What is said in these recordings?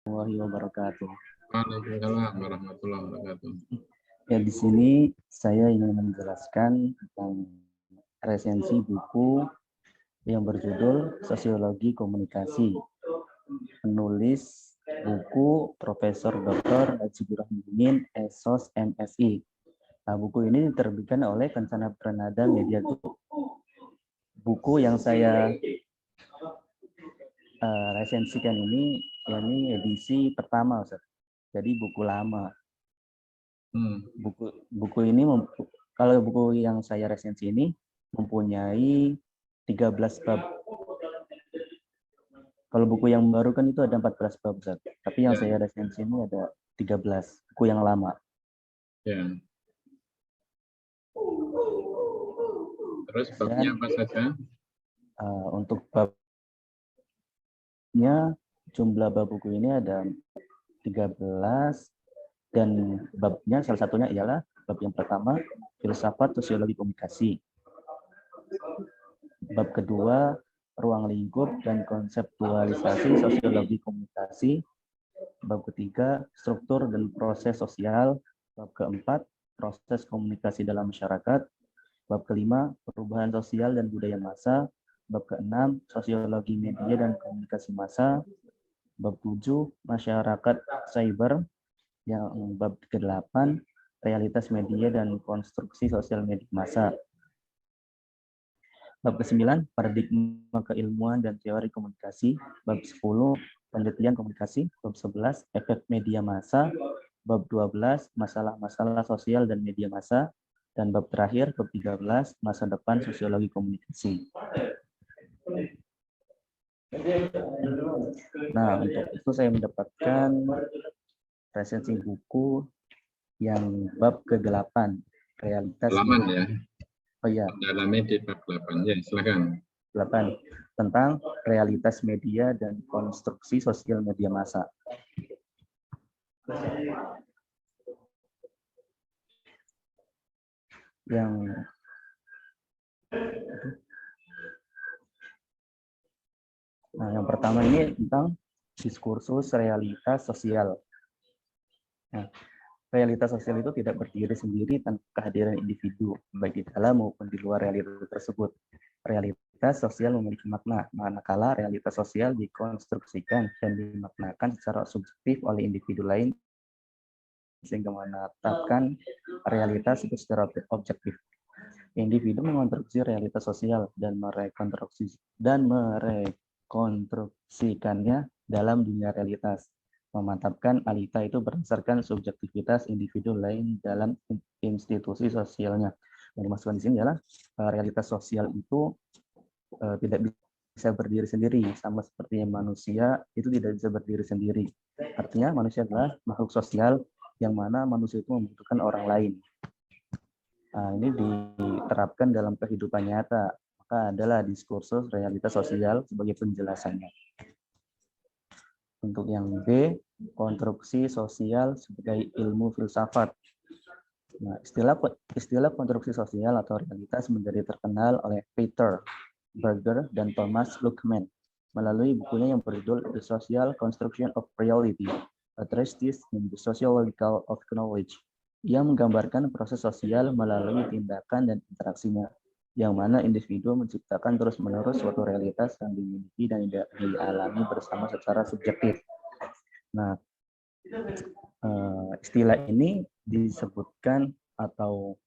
Warahmatullahi wabarakatuh. Waalaikumsalam warahmatullahi wabarakatuh. Ya, di sini saya ingin menjelaskan tentang resensi buku yang berjudul Sosiologi Komunikasi. Penulis buku Profesor Dr. Najibur Rahmanin, SOS MSI. Nah, buku ini diterbitkan oleh Kencana Pranada Media Group. Buku yang saya resensikan ini edisi pertama, Ustaz. Jadi buku lama. Buku ini kalau buku yang saya resensi ini mempunyai 13 bab. Kalau buku yang baru kan itu ada 14 bab, Ustaz. Tapi yang saya resensi ini ada 13, buku yang lama. Ya. Terus babnya apa saja? Untuk babnya, jumlah bab buku ini ada 13, dan babnya salah satunya ialah bab yang pertama, filsafat sosiologi komunikasi. Bab kedua, ruang lingkup dan konseptualisasi sosiologi komunikasi. Bab ketiga, struktur dan proses sosial. Bab keempat, proses komunikasi dalam masyarakat. Bab kelima, perubahan sosial dan budaya massa. Bab keenam, sosiologi media dan komunikasi massa. Bab 7, masyarakat cyber. Yang bab ke-8, realitas media dan konstruksi sosial media massa. Bab ke-9, paradigma keilmuan dan teori komunikasi. Bab 10, penelitian komunikasi. Bab 11, efek media massa. Bab 12, masalah-masalah sosial dan media massa. Dan bab terakhir, bab 13, masa depan sosiologi komunikasi. Nah, untuk itu saya mendapatkan resensi buku yang bab ke-8, realitas Halaman ya. Oh iya. Dalamnya di bab 8 ya, silakan. 8 tentang realitas media dan konstruksi sosial media massa. Yang pertama ini tentang diskursus realitas sosial. Nah, realitas sosial itu tidak berdiri sendiri tanpa kehadiran individu, baik di dalam maupun di luar realitas tersebut. Realitas sosial memiliki makna, manakala realitas sosial dikonstruksikan dan dimaknakan secara subjektif oleh individu lain, sehingga menetapkan realitas itu secara objektif. Individu mengonstruksi realitas sosial dan merekonstruksikannya dalam dunia realitas. Memantapkan alita itu berdasarkan subjektivitas individu lain dalam institusi sosialnya. Yang dimaksudkan di sini adalah realitas sosial itu tidak bisa berdiri sendiri, sama seperti manusia itu tidak bisa berdiri sendiri. Artinya manusia adalah makhluk sosial yang mana manusia itu membutuhkan orang lain. Nah, ini diterapkan dalam kehidupan nyata, maka adalah diskursus realitas sosial sebagai penjelasannya. Untuk yang B, konstruksi sosial sebagai ilmu filsafat. Nah, istilah konstruksi sosial atau realitas menjadi terkenal oleh Peter Berger dan Thomas Luckman melalui bukunya yang berjudul The Social Construction of Reality, A Treatise in the Sociological of Knowledge. Ia menggambarkan proses sosial melalui tindakan dan interaksinya, yang mana individu menciptakan terus-menerus suatu realitas yang dimiliki dan dialami bersama secara subjektif. Nah, istilah ini disebutkan atau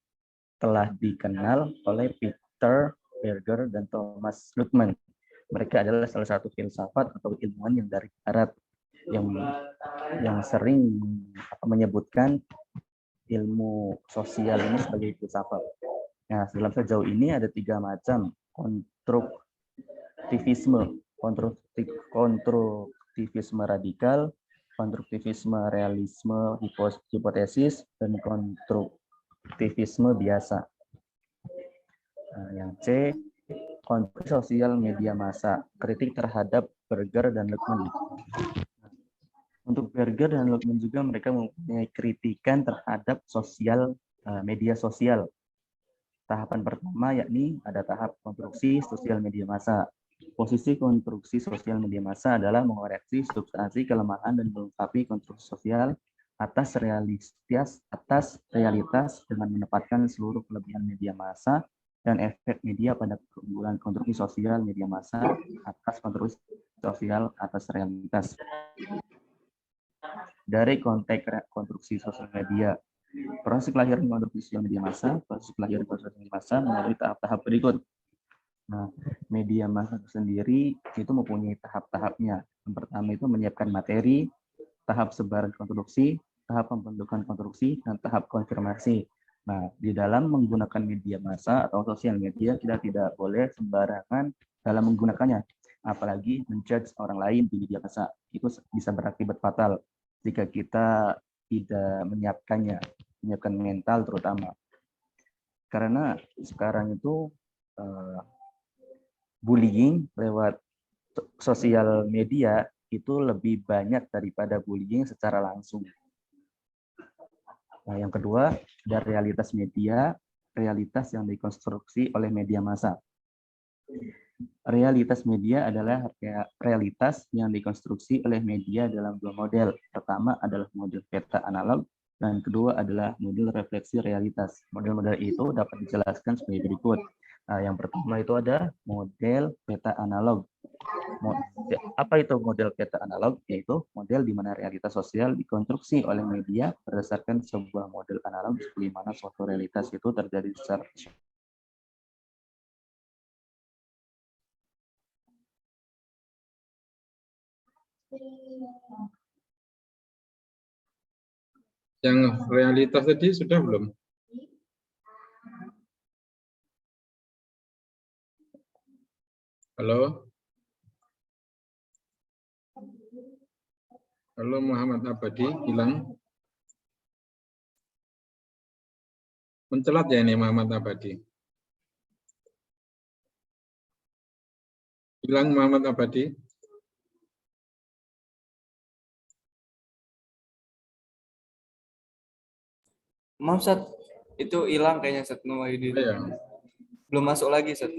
telah dikenal oleh Peter Berger dan Thomas Luckman. Mereka adalah salah satu filsafat atau ilmuwan yang dari barat yang sering menyebutkan ilmu sosial ini sebagai filsafat. Nah, dalam sejauh ini ada 3 macam konstruktivisme radikal, konstruktivisme realisme hipotesis, dan konstruktivisme biasa. Nah, yang C, konstruksi sosial media massa, kritik terhadap Berger dan Luckman. Untuk Berger dan Luckman juga mereka mempunyai kritikan terhadap media sosial. Tahapan pertama yakni ada tahap konstruksi sosial media massa. Posisi konstruksi sosial media massa adalah mengoreksi substansi kelemahan dan melengkapi konstruksi sosial atas realitas dengan menempatkan seluruh kelebihan media massa dan efek media pada keunggulan konstruksi sosial media massa atas konstruksi sosial atas realitas. Dari konteks konstruksi sosial media, proses kelahiran konstruksi sosial media massa, melalui tahap-tahap berikut. Nah, media massa sendiri itu mempunyai tahap-tahapnya. Yang pertama itu menyiapkan materi, tahap sebaran konstruksi, tahap pembentukan konstruksi, dan tahap konfirmasi. Nah, di dalam menggunakan media massa atau sosial media, kita tidak boleh sembarangan dalam menggunakannya. Apalagi menjudge orang lain di media massa. Itu bisa berakibat fatal jika kita tidak menyiapkannya, menyiapkan mental terutama. Karena sekarang itu bullying lewat sosial media itu lebih banyak daripada bullying secara langsung. Nah, yang kedua, dari realitas media, realitas yang dikonstruksi oleh media massa. Realitas media adalah realitas yang dikonstruksi oleh media dalam dua model. Pertama adalah model peta analog, dan kedua adalah model refleksi realitas. Model-model itu dapat dijelaskan sebagai berikut. Nah, yang pertama itu ada model peta analog. Apa itu model peta analog? Yaitu model di mana realitas sosial dikonstruksi oleh media berdasarkan sebuah model analog di mana suatu realitas itu terjadi secara Yang realitas tadi sudah belum? Halo? Halo Muhammad Abadi, hilang? Mencelat ya ini Muhammad Abadi? Hilang Muhammad Abadi? Maaf, Sat. Itu hilang kayaknya, Sat. Ya. Belum masuk lagi, Sat.